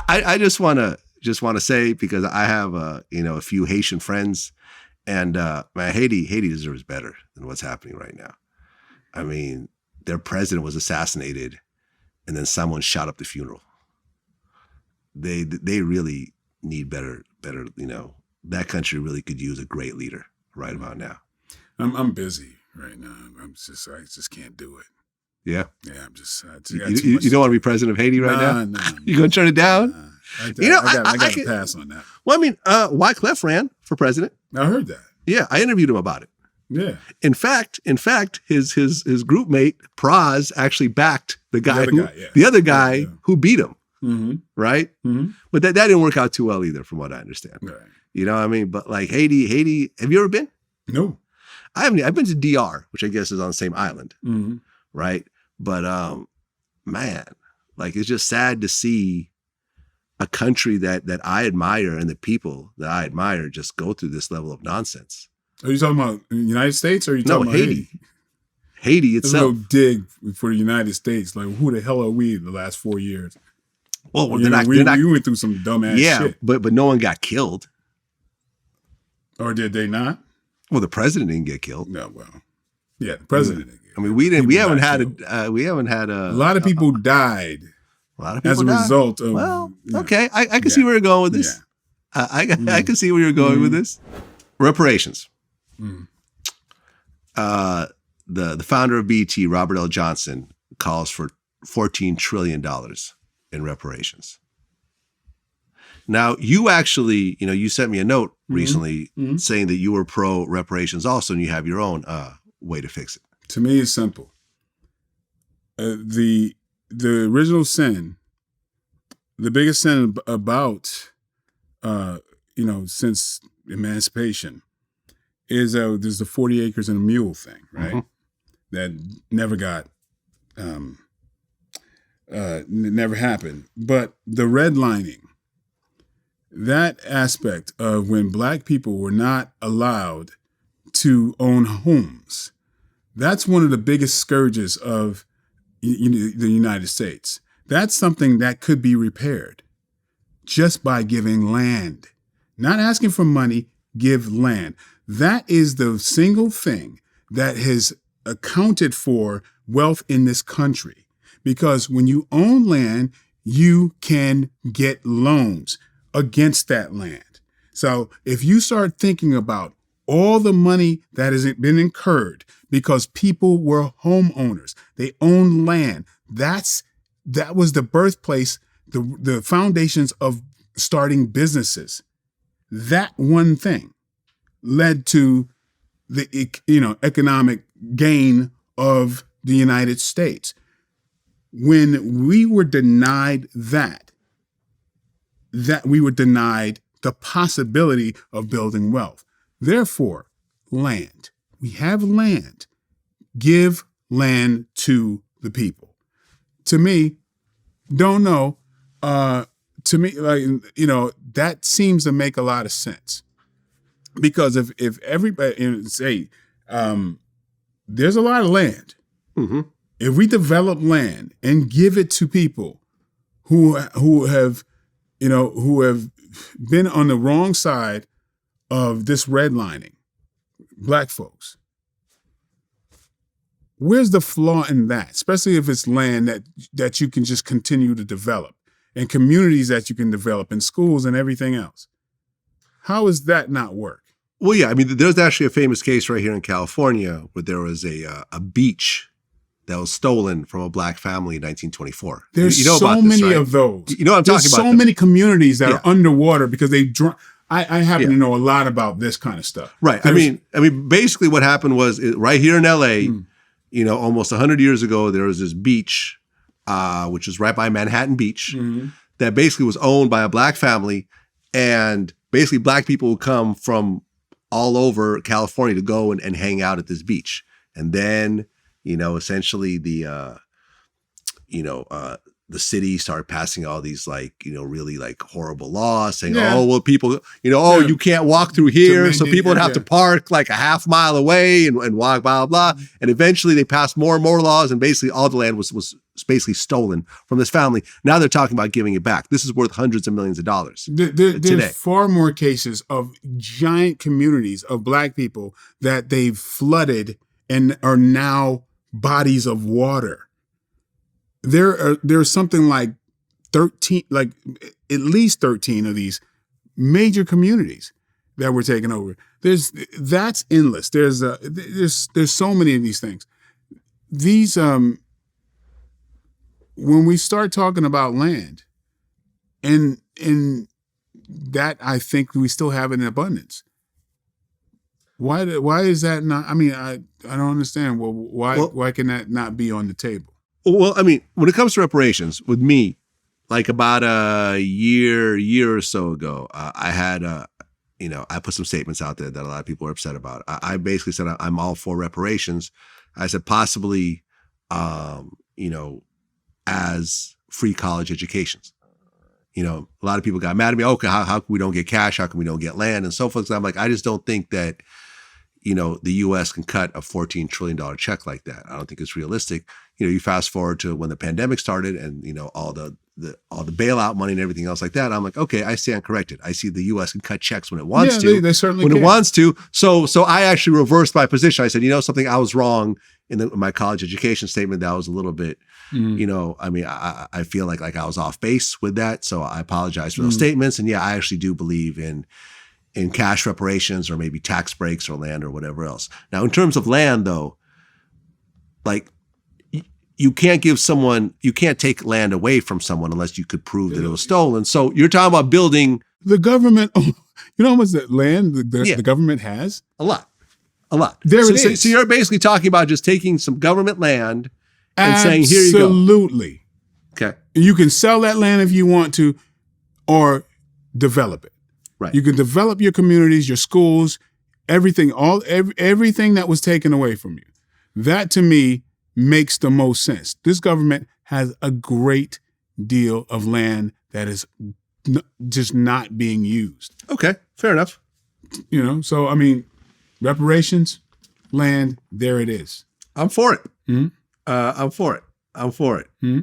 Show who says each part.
Speaker 1: I just want to say, because I have a few Haitian friends, and man, Haiti deserves better than what's happening right now. I mean, their president was assassinated, and then someone shot up the funeral. They really need better. That country really could use a great leader right about now.
Speaker 2: I'm busy right now. I just can't do it.
Speaker 1: Yeah.
Speaker 2: Yeah.
Speaker 1: You don't want to be president of Haiti right now?
Speaker 2: No.
Speaker 1: You gonna turn it down?
Speaker 2: I got to pass on that.
Speaker 1: Well, I mean, Wyclef ran for president.
Speaker 2: I heard that.
Speaker 1: Yeah, I interviewed him about it.
Speaker 2: Yeah.
Speaker 1: In fact, his group mate Praz actually backed the other guy who beat him.
Speaker 2: Mm-hmm.
Speaker 1: Right.
Speaker 2: Mm-hmm.
Speaker 1: But that didn't work out too well either, from what I understand.
Speaker 2: Right.
Speaker 1: You know what I mean? But like Haiti, have you ever been?
Speaker 2: No.
Speaker 1: I haven't. I've been to DR, which I guess is on the same island.
Speaker 2: Mm-hmm.
Speaker 1: Right. But man, like, it's just sad to see a country that I admire and the people that I admire just go through this level of nonsense.
Speaker 2: Are you talking about the United States, or are you talking about Haiti?
Speaker 1: Haiti itself.
Speaker 2: There's no dig for the United States. Like, who the hell are we the last 4 years?
Speaker 1: Well,
Speaker 2: we went through some dumbass shit.
Speaker 1: But no one got killed.
Speaker 2: Or did they not?
Speaker 1: Well, the president didn't get killed.
Speaker 2: No, well, yeah, the president didn't get killed.
Speaker 1: I mean, we haven't had a
Speaker 2: lot of people died.
Speaker 1: A lot of people
Speaker 2: as a result of.
Speaker 1: Well, okay, I can see where you're going with this. Yeah. I can see where you're going with this. Reparations.
Speaker 2: Mm.
Speaker 1: The founder of BT, Robert L. Johnson, calls for $14 trillion in reparations. Now, you actually, you sent me a note recently saying that you were pro reparations also, and you have your own way to fix it.
Speaker 2: To me, it's simple. The original sin, the biggest sin about, since emancipation, is there's the 40 acres and a mule thing, right? Mm-hmm. That never got, never happened. But the redlining, that aspect of when Black people were not allowed to own homes, that's one of the biggest scourges of the United States. That's something that could be repaired just by giving land. Not asking for money, give land. That is the single thing that has accounted for wealth in this country. Because when you own land, you can get loans against that land. So if you start thinking about all the money that has been incurred because people were homeowners, they owned land, that was the birthplace, the foundations of starting businesses. That one thing led to the economic gain of the United States. When we were denied that we were denied the possibility of building wealth. Therefore, land. We have land. Give land to the people. To me, don't know. To me, that seems to make a lot of sense. Because if everybody say, there's a lot of land. Mm-hmm. If we develop land and give it to people who have been on the wrong side of this redlining, Black folks, where's the flaw in that? Especially if it's land that you can just continue to develop, and communities that you can develop, and schools and everything else. How does that not work?
Speaker 1: Well, yeah, I mean, there's actually a famous case right here in California where there was a beach that was stolen from a Black family in 1924.
Speaker 2: There's so many of those.
Speaker 1: You know what I'm talking about?
Speaker 2: There's so many communities that are underwater because they drunk. I happen to know a lot about this kind of stuff.
Speaker 1: Right. I mean, basically what happened was right here in LA, almost 100 years ago, there was this beach, which is right by Manhattan Beach, that basically was owned by a Black family. And basically Black people would come from all over California to go and hang out at this beach. And then, essentially the city started passing all these really horrible laws saying, people, you can't walk through here. So people would have to park like a half mile away and walk, blah, blah, blah. And eventually they passed more and more laws. And basically all the land was basically stolen from this family. Now they're talking about giving it back. This is worth hundreds of millions of dollars
Speaker 2: There's
Speaker 1: today.
Speaker 2: far more cases of giant communities of Black people that they've flooded and are now bodies of water. There's something like 13, like at least 13 of these major communities that were taken over. That's endless. There's so many of these things. These when we start talking about land, and that I think we still have it in abundance. Why is that not? I mean, I don't understand. Well, why can that not be on the table?
Speaker 1: Well, I mean, when it comes to reparations, with me, like about a year or so ago, I had I put some statements out there that a lot of people are upset about. I basically said I'm all for reparations. I said possibly, as free college educations. A lot of people got mad at me. Okay, how come we don't get cash? How come we don't get land and so forth? So I'm like, I just don't think that, the U.S. can cut a $14 trillion check like that. I don't think it's realistic. You fast forward to when the pandemic started and, all the bailout money and everything else like that. I'm like, okay, I stand corrected. I see the U.S. can cut checks when it wants to.
Speaker 2: They certainly
Speaker 1: when
Speaker 2: can.
Speaker 1: it wants to. So I actually reversed my position. I said, something, I was wrong in my college education statement. That was a little bit, I mean, I feel like I was off base with that. So I apologize for those statements. And yeah, I actually do believe in cash reparations or maybe tax breaks or land or whatever else. Now, in terms of land, though, like you can't take land away from someone unless you could prove that it was stolen. So you're talking about building.
Speaker 2: The government, how much that land the government has?
Speaker 1: A lot.
Speaker 2: There it is.
Speaker 1: So you're basically talking about just taking some government land and saying, here you go.
Speaker 2: Absolutely.
Speaker 1: Okay.
Speaker 2: You can sell that land if you want to or develop it.
Speaker 1: Right.
Speaker 2: You can develop your communities, your schools, everything that was taken away from you. That to me makes the most sense. This government has a great deal of land that is just not being used.
Speaker 1: Okay, fair enough.
Speaker 2: So I mean, reparations, land, there it is.
Speaker 1: I'm for it.
Speaker 2: Mm-hmm.
Speaker 1: I'm for it.
Speaker 2: Mm-hmm.